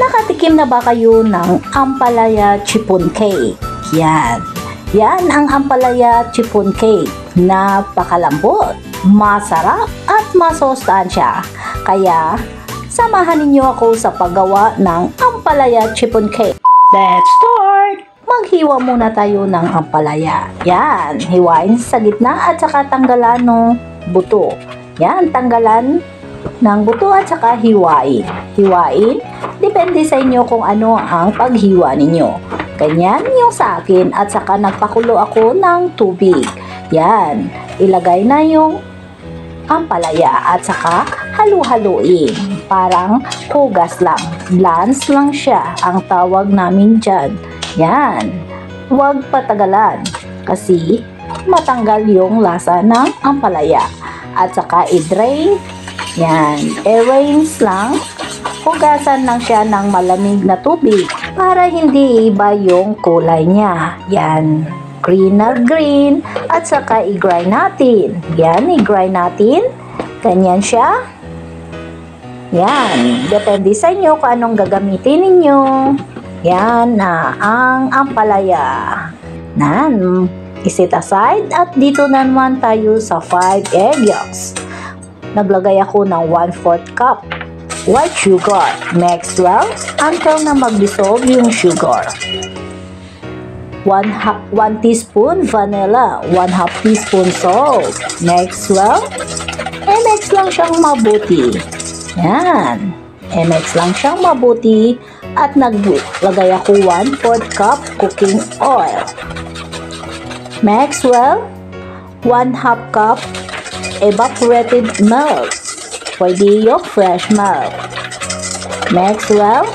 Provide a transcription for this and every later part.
Nakatikim na ba kayo ng ampalaya chiffon cake? Yan. Yan ang ampalaya chiffon cake. Napakalambot, masarap at masustansya. Kaya, samahan ninyo ako sa paggawa ng ampalaya chiffon cake. Let's start! Maghiwa muna tayo ng ampalaya. Yan, hiwain sa gitna at saka tanggalan ng buto. Yan, tanggalan ng buto at saka hiwain. Hiwain, depende sa inyo kung ano ang paghiwa ninyo. Ganyan yung sa akin at saka nagpakulo ako ng tubig. Yan, ilagay na yung ampalaya at saka halu-haluin. Parang hugas lang. Lance lang siya ang tawag namin dyan. Yan, huwag patagalan kasi matanggal yung lasa ng ampalaya. At saka i-drain. Yan, i-rinse lang. Hugasan lang siya ng malamig na tubig para hindi iba yung kulay niya. Yan, green na green. At saka i-grind natin. Yan, i-grind natin. Ganyan siya. Yan, depende sa inyo kung anong gagamitin ninyo. Yan na ang ampalaya. Nan, iset aside at dito na naman tayo sa 5 egg yolks. Naglagay ako ng 1/4 cup white sugar. Mix well until na mag-dissolve yung sugar. 1 teaspoon vanilla, 1/2 teaspoon salt. Mix well. I-mix lang siyang mabuti. Yan. I-mix lang siyang mabuti at naglagay ako 1/4 cup cooking oil. Mix well. 1/2 cup evaporated milk. Pwede yung fresh milk. Mix well.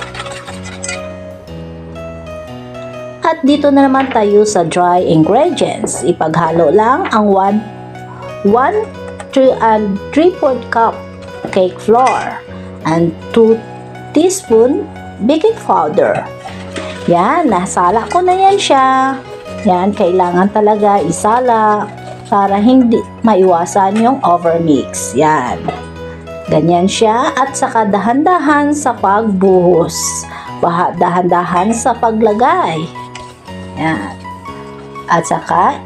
At dito na naman tayo sa dry ingredients. Ipaghalo lang ang 3/4 cup cake flour and 2 teaspoon baking powder. Yan, nasala ko na yan siya. Yan, kailangan talaga isala para hindi maiwasan yung overmix. Yan. Ganyan siya at saka dahan-dahan sa pagbuhos. Dahan-dahan sa paglagay. Yan. At saka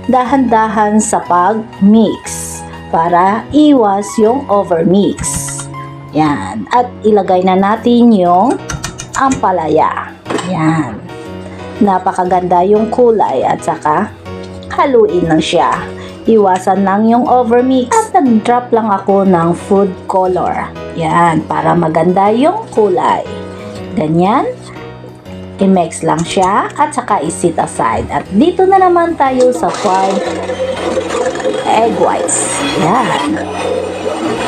dahan-dahan sa pag-mix para iwas yung overmix. Yan. At ilagay na natin yung ampalaya. Yan. Napakaganda yung kulay at saka haluin lang siya. Iwasan lang yung overmix. At nag-drop lang ako ng food color. Yan. Para maganda yung kulay. Ganyan. I-mix lang siya at saka i-set aside. At dito na naman tayo sa 5 egg whites. Yan.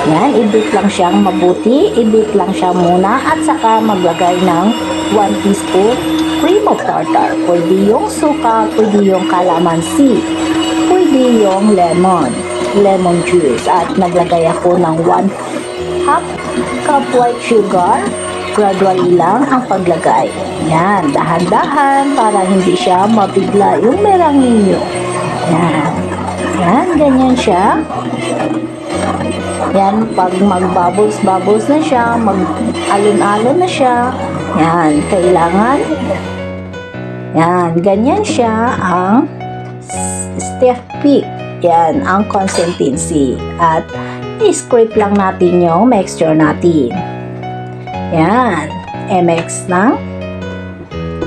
Yan, i-beat lang siyang mabuti. I-beat lang siya muna at saka maglagay ng 1 teaspoon cream of tartar. Pwede yung suka, pwede yung calamansi, pwede yung lemon juice. At naglagay ako ng 1/2 cup white sugar. Gradually lang ang paglagay. Yan, dahan-dahan para hindi siya mabigla yung merang ninyo. Yan. Yan, ganyan siya. Yan, pag mag-bubbles na siya, mag-alon-alon na siya. Yan, kailangan. Yan, ganyan siya ang stiff peak. Yan, ang consistency. At i-scrape lang natin yung mixture natin. Yan, i-mix lang.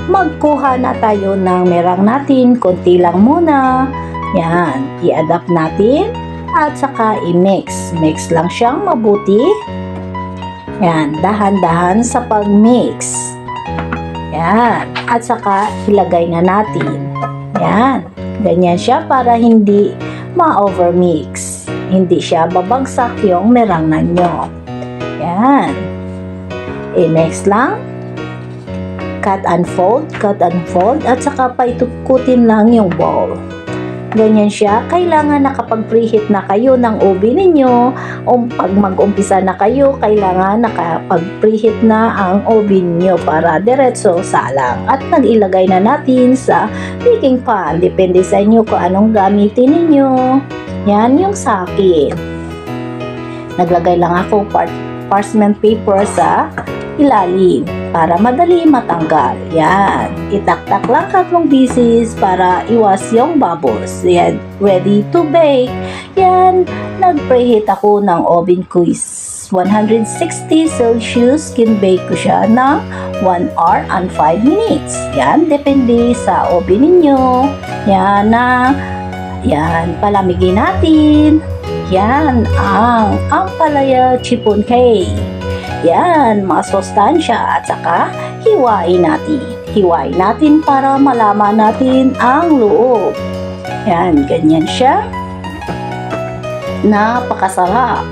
Magkuha na tayo ng merang natin. Konti lang muna. Yan, i-adapt natin. At saka i-mix. Mix lang siyang mabuti. Yan, dahan-dahan sa pag-mix. Yan, at saka ilagay na natin. Yan, ganyan siya para hindi ma-overmix. Hindi siya babagsak yung merang nanyo. Yan. I-mix lang. Cut and fold, at saka paitukutin lang yung bowl. Ganyan siya. Kailangan nakapag-preheat na kayo ng oven ninyo. Pag mag-umpisa na kayo, kailangan nakapag-preheat na ang oven nyo para diretso salang. At nag-ilagay na natin sa baking pan. Depende sa inyo kung anong gamitin ninyo. Yan yung sa akin. Naglagay lang ako parchment paper sa ilalim para madali matanggal. Yan. Itaktak lang 3 bisis para iwas yung bubbles. Yan. Ready to bake. Yan. Nag-preheat ako ng oven ko is 160 Celsius. Kin-bake ko siya ng 1 hour and 5 minutes. Yan. Depende sa oven ninyo. Yan na. Yan. Palamigin natin. Yan ang ampalaya chiffon cake. Yan, masustansya at saka hiwain natin. Hiwain natin para malaman natin ang loob. Yan, ganyan siya. Napakasarap.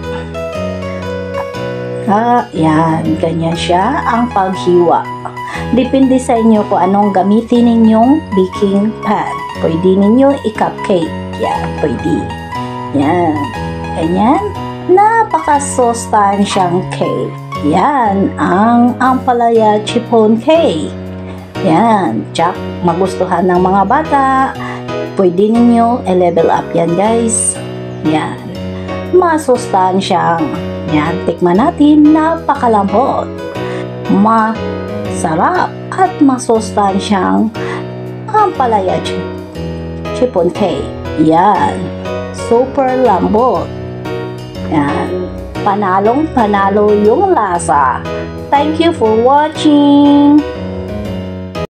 Yan, ganyan siya ang paghiwa. Depende sa inyo kung anong gamitin ninyong baking pan. Pwede ninyo i-cupcake. Yan, pwede. Yan. Ganyan. Napaka-sustansyang cake. Yan ang ampalaya chiffon cake. Yan. Tsak, magustuhan ng mga bata. Pwede ninyo i-level up yan, guys. Yan. Masustansyang. Yan. Tikman natin. Napakalambot. Masarap at masustansyang ampalaya chiffon cake. Yan. Super lambot. Yan. Panalong panalo yung lasa. Thank you for watching.